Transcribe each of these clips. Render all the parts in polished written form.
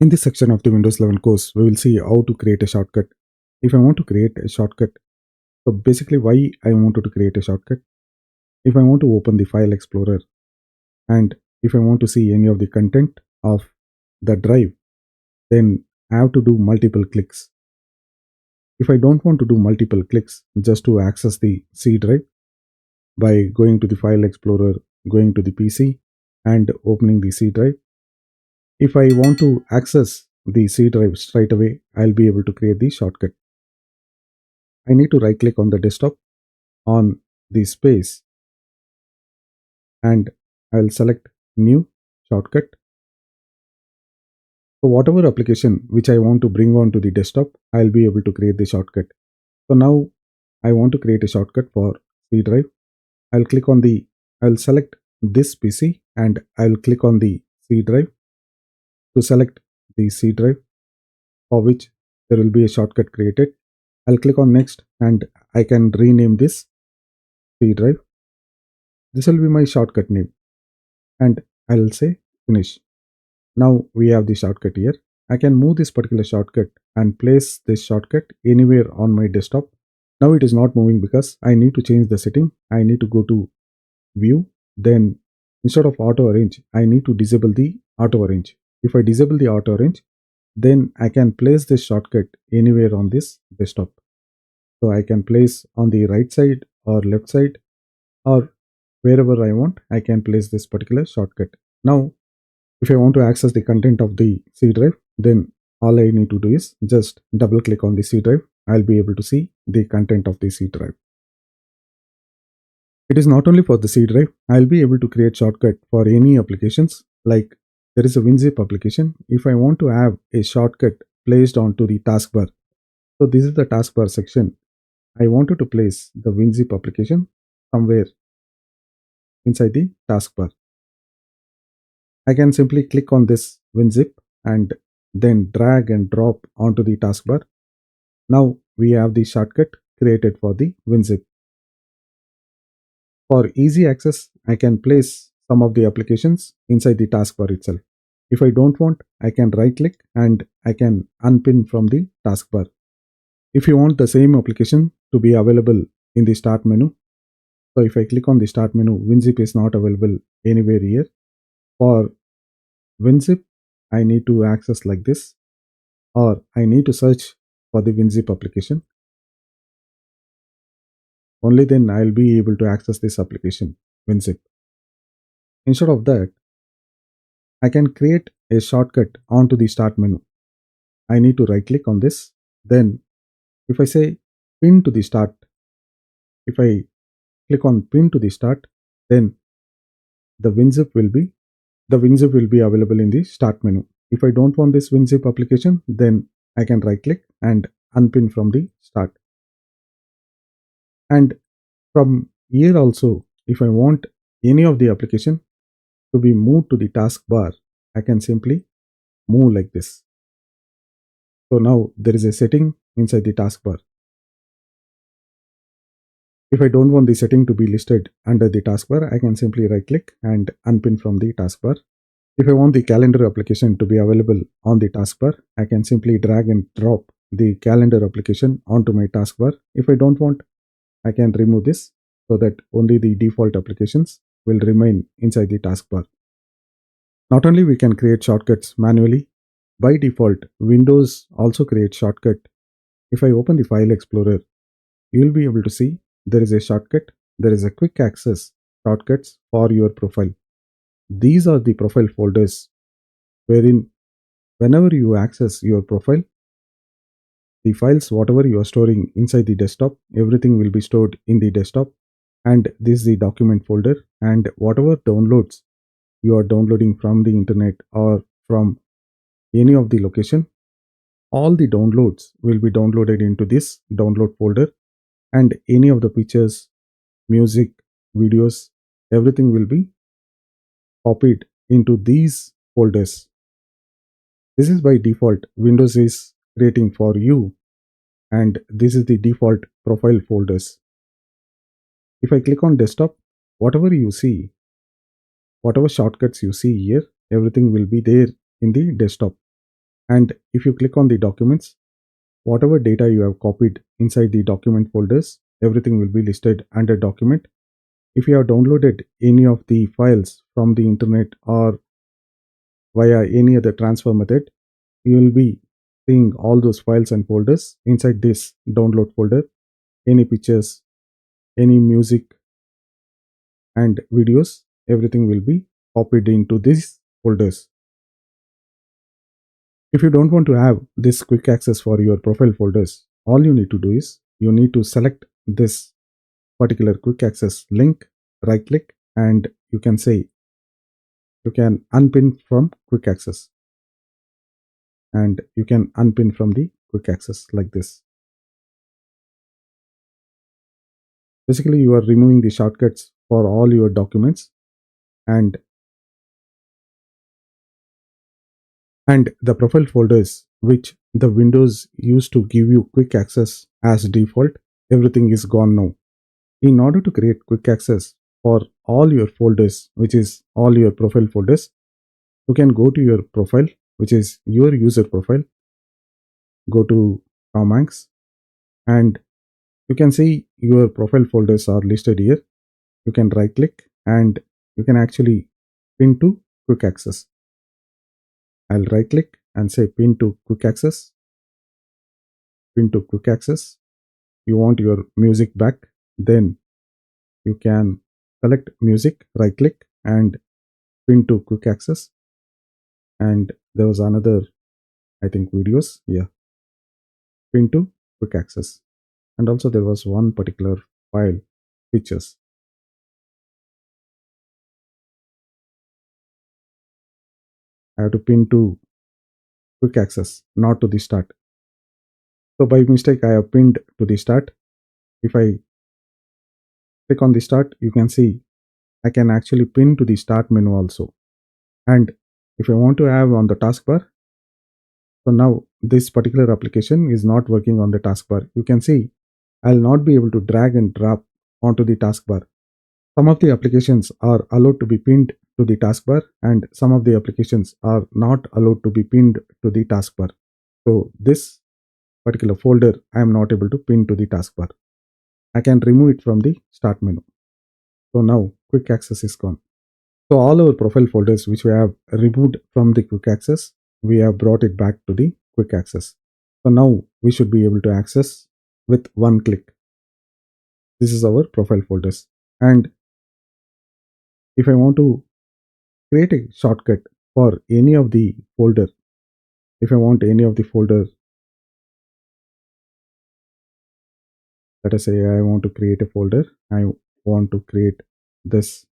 In this section of the Windows 11 course, we will see how to create a shortcut. If I want to create a shortcut, so basically why I wanted to create a shortcut. If I want to open the file explorer and if I want to see any of the content of the drive, then I have to do multiple clicks. If I don't want to do multiple clicks just to access the C drive by going to the file explorer, going to the PC and opening the C drive, if I want to access the C drive straight away, I'll be able to create the shortcut. I need to right click on the desktop on the space and I'll select new shortcut. So whatever application which I want to bring on to the desktop, I'll be able to create the shortcut. So now I want to create a shortcut for C drive. I'll select this PC and I'll click on the C drive to select the C drive for which there will be a shortcut created. I'll click on next and I can rename this C drive. This will be my shortcut name and I'll say finish. Now we have the shortcut here. I can move this particular shortcut and place this shortcut anywhere on my desktop. Now it is not moving because I need to change the setting. I need to go to view. Then instead of auto arrange, I need to disable the auto arrange. If I disable the auto arrange, then I can place this shortcut anywhere on this desktop. So I can place on the right side or left side or wherever I want, I can place this particular shortcut. Now, if I want to access the content of the C drive, then all I need to do is just double click on the C drive. I'll be able to see the content of the C drive. It is not only for the C drive, I'll be able to create shortcut for any applications. Like there is a WinZip application. If I want to have a shortcut placed onto the taskbar, so this is the taskbar section. I wanted to place the WinZip application somewhere inside the taskbar. I can simply click on this WinZip and then drag and drop onto the taskbar. Now we have the shortcut created for the WinZip. For easy access, I can place some of the applications inside the taskbar itself. If I don't want, I can right click and I can unpin from the taskbar. If you want the same application to be available in the start menu, so if I click on the start menu, WinZip is not available anywhere here. For WinZip, I need to access like this, or I need to search for the WinZip application. Only then I'll be able to access this application, WinZip. Instead of that, I can create a shortcut onto the start menu. I need to right click on this. Then if I say pin to the start, if I click on pin to the start, then the WinZip will be available in the start menu. If I don't want this WinZip application, then I can right click and unpin from the start. And from here also, if I want any of the application to be moved to the taskbar, I can simply move like this. So now there is a setting inside the taskbar. If I don't want the setting to be listed under the taskbar, I can simply right click and unpin from the taskbar. If I want the calendar application to be available on the taskbar, I can simply drag and drop the calendar application onto my taskbar. If I don't want, I can remove this so that only the default applications will remain inside the taskbar. Not only we can create shortcuts manually, by default, Windows also creates shortcut. If I open the file explorer, you will be able to see there is a shortcut. There is a quick access shortcuts for your profile. These are the profile folders wherein whenever you access your profile, the files whatever you are storing inside the desktop, everything will be stored in the desktop, and this is the document folder, and whatever downloads you are downloading from the internet or from any of the location, all the downloads will be downloaded into this download folder, and any of the pictures, music, videos, everything will be copied into these folders. This is by default Windows is creating for you, and this is the default profile folders. If I click on desktop, whatever you see, whatever shortcuts you see here, everything will be there in the desktop. And if you click on the documents, whatever data you have copied inside the document folders, everything will be listed under document. If you have downloaded any of the files from the internet or via any other transfer method, you will be seeing all those files and folders inside this download folder. Any pictures, any music and videos, everything will be copied into these folders. If you don't want to have this quick access for your profile folders, all you need to do is you need to select this particular quick access link, right click, and you can say you can unpin from quick access, and you can unpin from the quick access like this. Basically, you are removing the shortcuts for all your documents, and the profile folders which the Windows used to give you quick access as default, everything is gone now. In order to create quick access for all your folders, which is all your profile folders, you can go to your profile, which is your user profile, go to 𝐃𝐞𝐬𝐜𝐫𝐢𝐩𝐭𝐢𝐨𝐧, and you can see your profile folders are listed here. You can right click and you can actually pin to quick access. I'll right click and say pin to quick access, pin to quick access. You want your music back, then you can select music, right click and pin to quick access. And there was another, I think, videos, yeah, pin to quick access. And also there was one particular file, pictures. I have to pin to quick access, not to the start. So by mistake I have pinned to the start. If I click on the start, you can see I can actually pin to the start menu also. And if I want to have on the taskbar, so now this particular application is not working on the taskbar. You can see I'll not be able to drag and drop onto the taskbar. Some of the applications are allowed to be pinned to the taskbar and some of the applications are not allowed to be pinned to the taskbar. So this particular folder I am not able to pin to the taskbar. I can remove it from the start menu. So now quick access is gone. So all our profile folders which we have removed from the quick access, we have brought it back to the quick access. So now we should be able to access with one click. This is our profile folders. And if I want to create a shortcut for any of the folder, if I want any of the folder, let us say I want to create a folder, I want to create this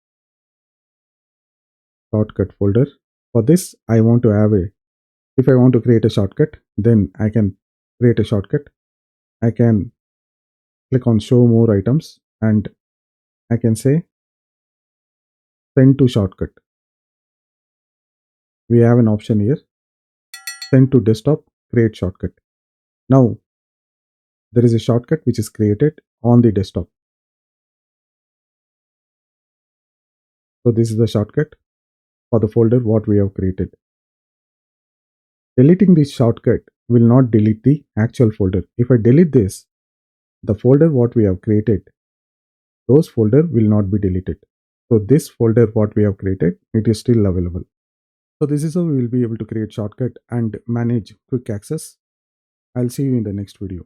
shortcut folder. For this, I want to have if I want to create a shortcut, then I can create a shortcut. I can click on show more items and I can say send to shortcut. We have an option here, send to desktop, create shortcut. Now, there is a shortcut which is created on the desktop. So this is the shortcut for the folder what we have created. Deleting this shortcut will not delete the actual folder. If I delete this, the folder what we have created, those folder will not be deleted. So this folder what we have created, it is still available. So this is how we will be able to create shortcut and manage quick access. I'll see you in the next video.